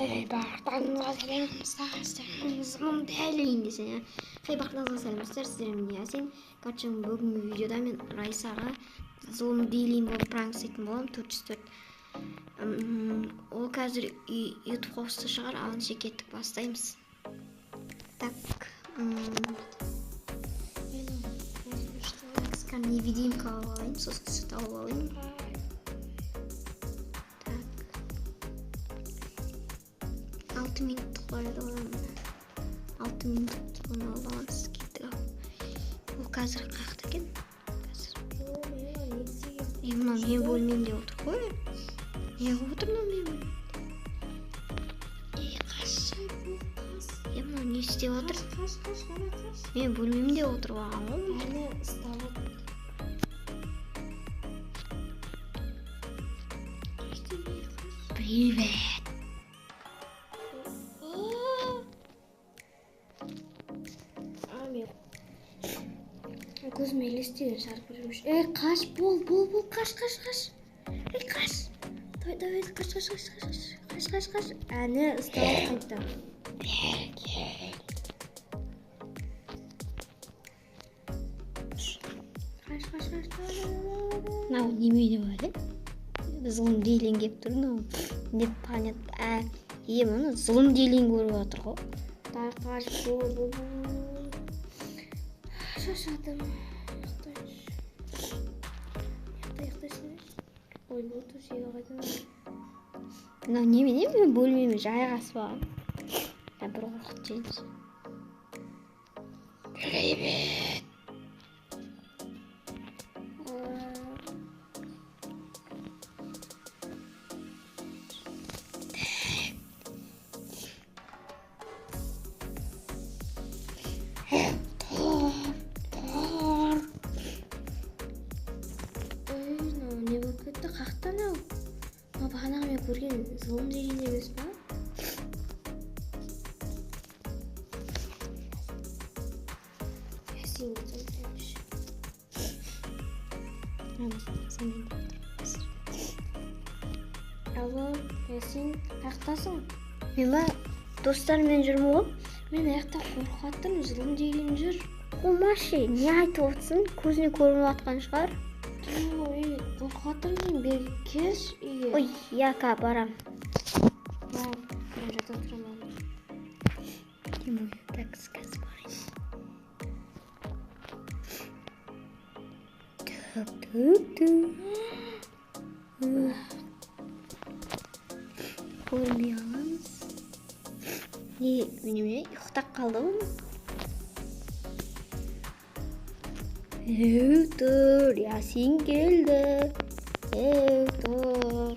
барлықтарыңызға сәлем зұлым дәлейін десең барлықтарыңызға сәлеметсіздер, сіздермен Ясин. Короче, бүгінгі видеода мен Райсаға зұлым дейлейін болып пранк істейтін боламын. 404. Ол қазір YouTube қосты шығар, алынша кеттік бастаймыз. Так, невидимка алайын, сосын тауып алайын. Так, 6 минуттық барады одан. 6 минуттық оны аламыз, кеттік ал. Ол қазір қақты екен. Мынау мен бөлмемде отыр ғой. Неғып отыр мынау мен бөлмемде? Қашай бұл қас. Мынау не істеп отыр? Қаш. Мен бөлмемде отырып алған ғой. Әлі ұстап отыр. Привет. Көзіме елестеген шарпып жүрміш. Қаш, бол, қаш. Қаш. Давай, қаш. Әне, ұстап қайтта. Қаш. Нау, немейді бар, зұлым дейлен кеп тұр, нау. Деп понятно. Мұны зұлым дейлен көріп отыр ғой. Қаш, бол. Шашадым. Яқтайсың. Ой, бұл тұр жеге қайдан. Мынау немене мен бөлмеме жайғасып алған. Бір қорқыт жейміз. Привет. Қақтан-ау. Бағанағы мен көрген зұлым деген емес па? Ясин кетеміз. Алло, Ясин, қақтасың? Мен ба, достарыммен жүрмін ғой. Мен аяқта қорқаттым, зұлым деген жүр. Қомашы, не айтып отырсың? Көзіне көрініп атқан шығар. Қорқатырмын, берге кеш үйге. Ой, яка, барам. Мен жата тұрамын. Так, сказ барайын. Көрмей аламыз. Неме, ұйықтап қалды ма? Тұр, Ясин келді. Тұр.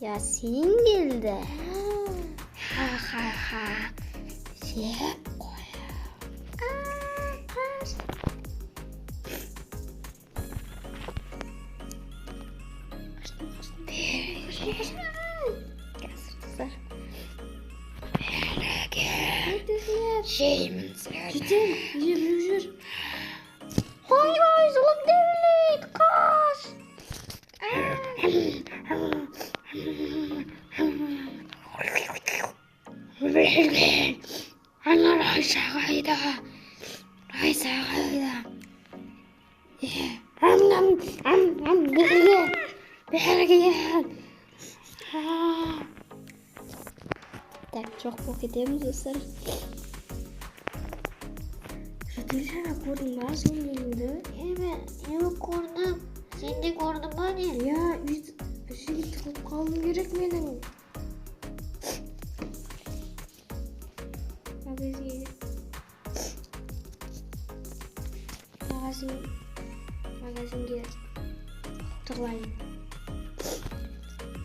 Ясин келді. Ха. Сеп қоя. Қаш. Қазір жейміз. Жетем, жүр. Ой, зұлым дейлейді, қаш. Ана Райса қайда. Берге. Так, жоқ бұл кетеміз достар. Жөтелшана көрдің ба зұлымды? Мен көрдім. Сен де көрдің ба не? Я, үйге тұқып қалым керек менің. Магазинге тұрлайын.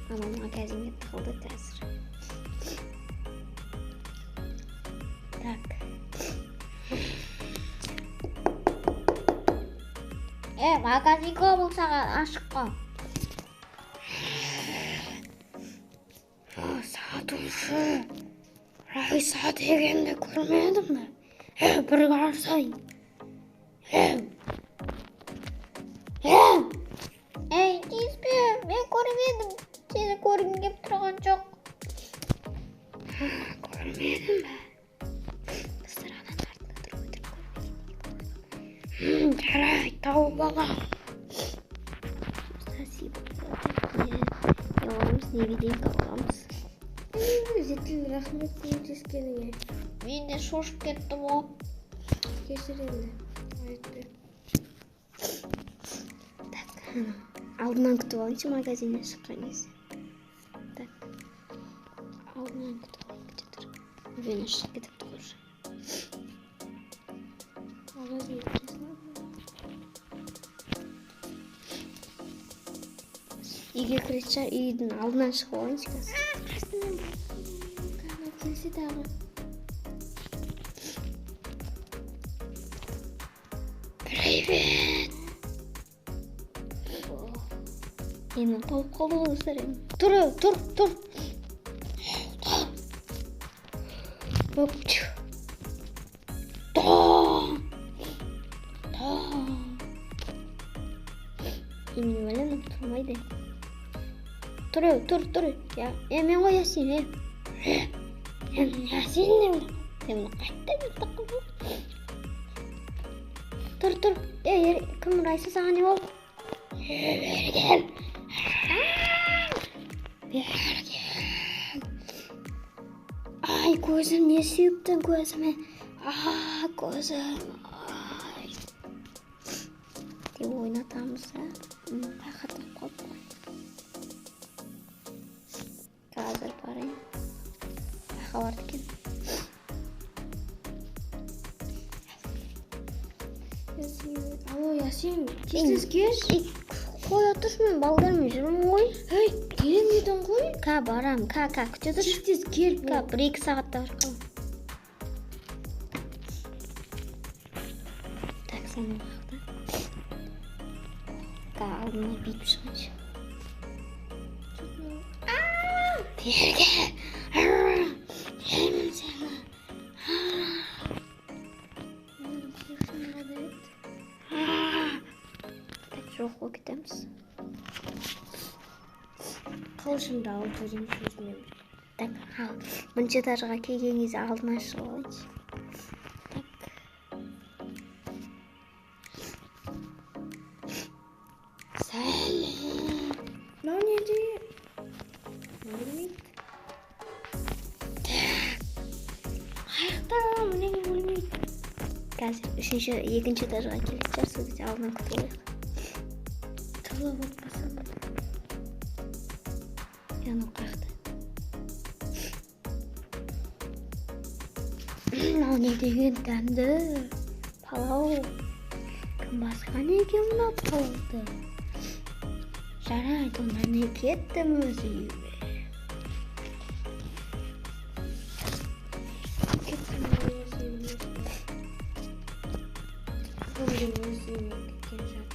Анау магазинге тұқылды қазір. Так. Магазинға болсаға ашыққа. Сатушы. Райса дегенді көрмедім бі? Бір қарсайын. Тиіспе, мен көрмедім. Сені көргім кеп тұрған жоқ. Спасибо. Yolumuz ne bileyim kavgamız. Жетил рахмет көмектескениңе. Ben de şoşup kettim o. Кешир эле. Айтпе. Так, алдынан күтіп алайыншы магазиннен шыққан кезде. Так, алдынан күтіп алайын где тұр. Мен шығып кетіпті уже. Магазин Үйге кіретін шығар, үйдің алдынан шығып алайыншы қазір. келсе дағы. Привет. Енді толып қалды ғой достар енді. Тұр. Енді ойланып тұрмайды. Тұр. Я мен ғой Ясин. Ясин не бұл? Мен қайттай ұйықтап қалдым. Тұр. Кім Райса саған не болды? Берген. Ай, көзім не сүйіптің көзіме. Көзім. Ай. Деп ойнатамыз, қайқатып қалып қой. Қазір барайын. Байқа барды екен. Алло, Ясин, тез кеш. Қоя тұршы, мен балдармен жүрмін ғой. Ей, келем дедің ғой. Барам, күте тұр. Тез кел. 1-2 сағатта бар қалым. Так, сәнің бақта. Алдына бейіп шығыншы. Берге. Жеймін сені. Жоқ, ол кетеміз. Қылышымды алып өзім сөзімен. Так, бірінші этажға келген кезде алдына шығып алайыншы. Так. Сәлем. Мынау не деген? Білмейді. Қайықта мұнеге білмейді. Қазір екінші этажға келетін шығар, сол кезде алдынан күтіп алайық. Тұла болып басам. Анау қайықта. Мынау не деген дәмді? Палау. Кім басқан екен мына палауды? Жарайды, онда не кеттім өз үйіме. Кеттім өз үйіме. Бүгін өз үйіме кеткен жат.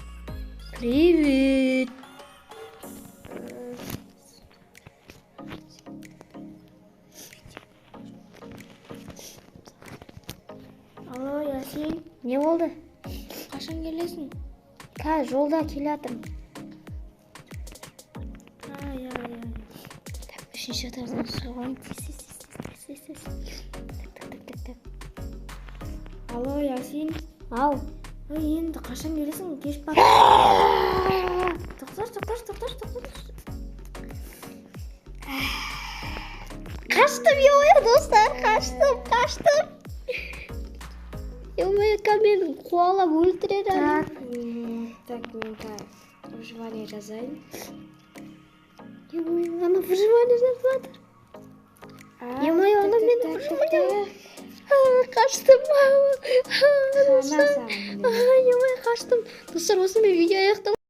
Привет. Алло, Ясин, Не болды? қашан келесің? Қазір жолда келе жатырмын. Ай. Так, үшінші этаждан шығып алайын. Так. Алло, Ясин. Ау. Ой, енді қашан келесің? Кеш бар. Тоқтар. Kaçtım yo'ya dostlar, kaçtım. Yo'ya kameni quvалап o'ltiradi. Так, мен выживание жазайын. Yo'ya, ana выживание жазып жатыр. Yo'ya, ana meni выживание. Kaçtım. Yo'ya, kaçtım. Dostlar, осымен видео аяқталады.